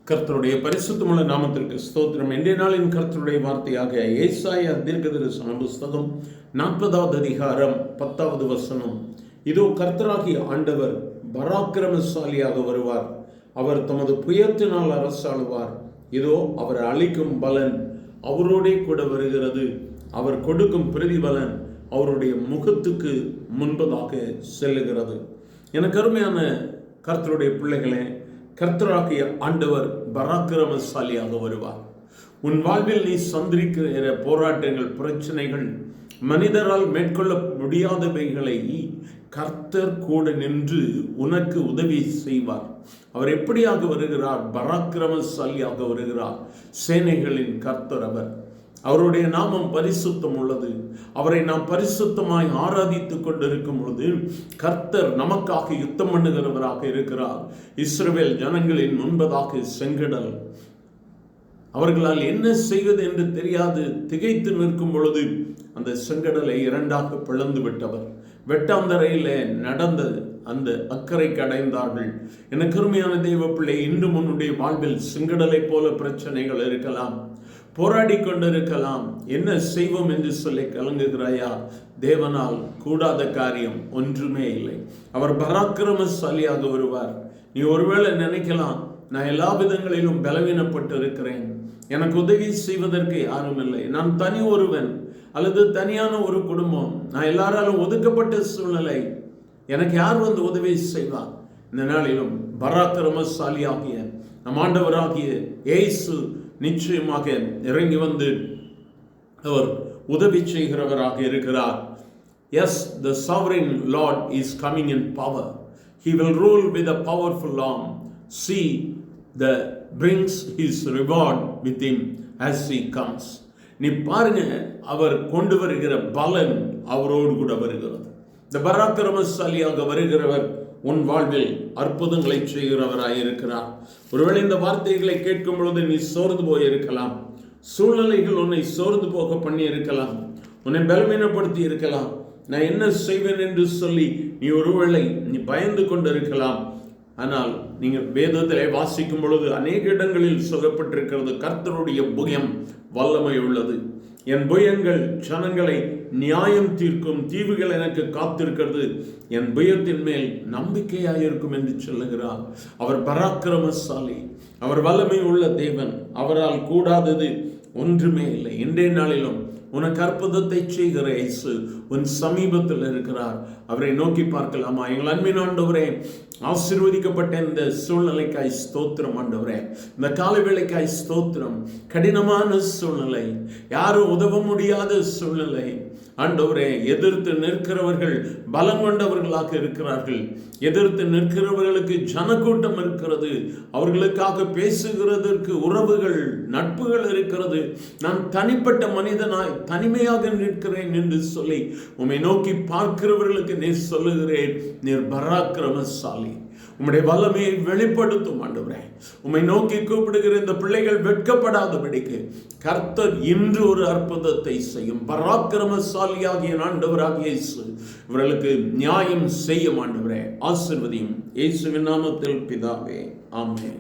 கர்த்தருடைய பரிசுத்தமுள்ள நாமத்திற்கு ஸ்தோத்திரம். இன்றைய நாளின் கர்த்தருடைய வார்த்தையாக ஏசாயா தீர்க்கதரிசன புஸ்தகம் 40வது அதிகாரம் 10வது வசனம். இதோ கர்த்தராகிய ஆண்டவர் பராக்கிரமசாலியாக வருவார், அவர் தமது புயத்தினால் அரசாளுவார். இதோ அவர் அளிக்கும் பலன் அவரோடே கூட வருகிறது, அவர் கொடுக்கும் பிரதிபலன் அவருடைய முகத்துக்கு முன்பதாக செல்லுகிறது. எனக்கு அருமையான கர்த்தருடைய பிள்ளைகளே, கர்த்தராகிய ஆண்டவர் பராக்கிரமசாலியாக வருவார். உன் வாழ்வில் நீ சந்திக்கிற போராட்டங்கள், பிரச்சனைகள், மனிதரால் மேற்கொள்ள முடியாதவைகளை கர்த்தர் கூட நின்று உனக்கு உதவி செய்வார். அவர் எப்படியாக வருகிறார்? பராக்கிரமசாலியாக வருகிறார். சேனைகளின் கர்த்தர் அவர். அவருடைய நாமம் பரிசுத்தம் உள்ளது. அவரை நாம் பரிசுத்தமாய் ஆராதித்துக் கொண்டிருக்கும் பொழுது கர்த்தர் நமக்காக யுத்தம் பண்ணுகிறவராக இருக்கிறார். இஸ்ரவேல் ஜனங்களின் முன்பதாக செங்கடல், அவர்களால் என்ன செய்வது என்று தெரியாது திகைத்து நிற்கும் பொழுது அந்த செங்கடலை இரண்டாக பிளந்து விட்டவர். வெட்டாந்தரையில் நடந்த அந்த அக்கறைக்கு அடைந்தார்கள். எனக்கு அருமையான தெய்வ பிள்ளை, இன்று உன்னுடைய வாழ்வில் செங்கடலை போல பிரச்சனைகள் இருக்கலாம், போராடி கொண்டிருக்கலாம். என்ன செய்வோம் என்று சொல்லி கலங்குகிறாயா? தேவனால் கூடாத காரியம் ஒன்றுமே இல்லை. அவர் பராக்கிரமசாலியாக வருவார். நீ ஒருவேளை நினைக்கலாம், நான் எல்லா விதங்களிலும் பலவீனப்பட்டு இருக்கிறேன், எனக்கு உதவி செய்வதற்கு யாரும் இல்லை, நான் தனி ஒருவன் அல்லது தனியான ஒரு குடும்பம், நான் எல்லாராலும் ஒதுக்கப்பட்ட சூழ்நிலை, எனக்கு யார் வந்து உதவி செய்வார்? இந்த நாளிலும் பராக்கிரமசாலியாகிய நம் ஆண்டவராகிய இயேசு நிச்சயமாக இறங்கி வந்து அவர் உதவி செய்கிறவராக இருக்கிறார். Yes, the sovereign Lord is coming in power. He will rule with a powerful arm. See, the brings his reward with him as he comes. நீ பாருங்க, அவர் கொண்டு வருகிற பலன் அவரோடு கூட வருகிறது. இந்த பராக்கிரமசாலியாக வருகிறவர் உன் வாழ்வில் அற்புதங்களை செய்கிறவராய் இருக்கிறார். ஒருவேளை இந்த வார்த்தைகளை கேட்கும் பொழுது நீ சோர்ந்து போயிருக்கலாம், சூழ்நிலைகள் உன்னை சோர்ந்து போக பண்ணி இருக்கலாம், உன்னை பலவீனப்படுத்தி இருக்கலாம். நான் என்ன செய்வேன் என்று சொல்லி நீ ஒருவேளை நீ பயந்து கொண்டிருக்கலாம். ஆனால் நீங்கள் வேதத்திலே வாசிக்கும் பொழுது அநேக இடங்களில் சொல்லப்பட்டிருக்கிறது, கர்த்தருடைய புயம் வல்லமை உள்ளது, என் புயங்கள் ஜனங்களை நியாயம் தீர்க்கும், தீவுகள் எனக்கு காத்திருக்கிறது, என் புயத்தின் மேல் நம்பிக்கையாயிருக்கும் என்று சொல்லுகிறார். அவர் பராக்கிரமசாலி, அவர் வல்லமை உள்ள தேவன், அவரால் கூடாதது ஒன்றுமே இல்லை. இன்றைய நாளிலும் உனக்கு அற்புதத்தை செய்கிற இயேசு உன் சமீபத்தில் இருக்கிறார். அவரை நோக்கி பார்க்கலாமா? எங்கள் அன்பின் ஆண்டவரே, ஆசீர்வதிக்கப்பட்ட இந்த சூழ்நிலைக்காய் ஸ்தோத்திரம் ஆண்டவரே. இந்த காலை வேளைக்காய் ஸ்தோத்திரம். கடினமான சூழ்நிலை, யாரும் உதவ முடியாத சூழ்நிலை ஆண்டவரே, எதிர்த்து நிற்கிறவர்கள் பலம் கொண்டவர்களாக இருக்கிறார்கள், எதிர்த்து நிற்கிறவர்களுக்கு ஜனக்கூட்டம் இருக்கிறது, அவர்களுக்காக பேசுகிறதற்கு உறவுகள், நட்புகள் இருக்கிறது. நான் தனிப்பட்ட மனிதனாய் தனிமையாக நிற்கிறேன் என்று சொல்லி உம்மை நோக்கி பார்க்கிறவர்களுக்கு நீர் சொல்லுகிறேன், நீர் பராக்கிரமசாலி, உம்முடைய வல்லமையை வெளிப்படுத்தும் ஆண்டவரே. உம்மை நோக்கி கூப்பிடுகிற இந்த பிள்ளைகள் வெட்கப்படாதபடிக்கு கர்த்தர் இன்று ஒரு அற்புதத்தை செய்யும். பராக்கிரமசாலியாகிய ஆண்டவராகிய இயேசு இவர்களுக்கு நியாயம் செய்யும் ஆண்டவரே. ஆசீர்வதியும் இயேசுவின் நாமத்தில் பிதாவே, ஆமென்.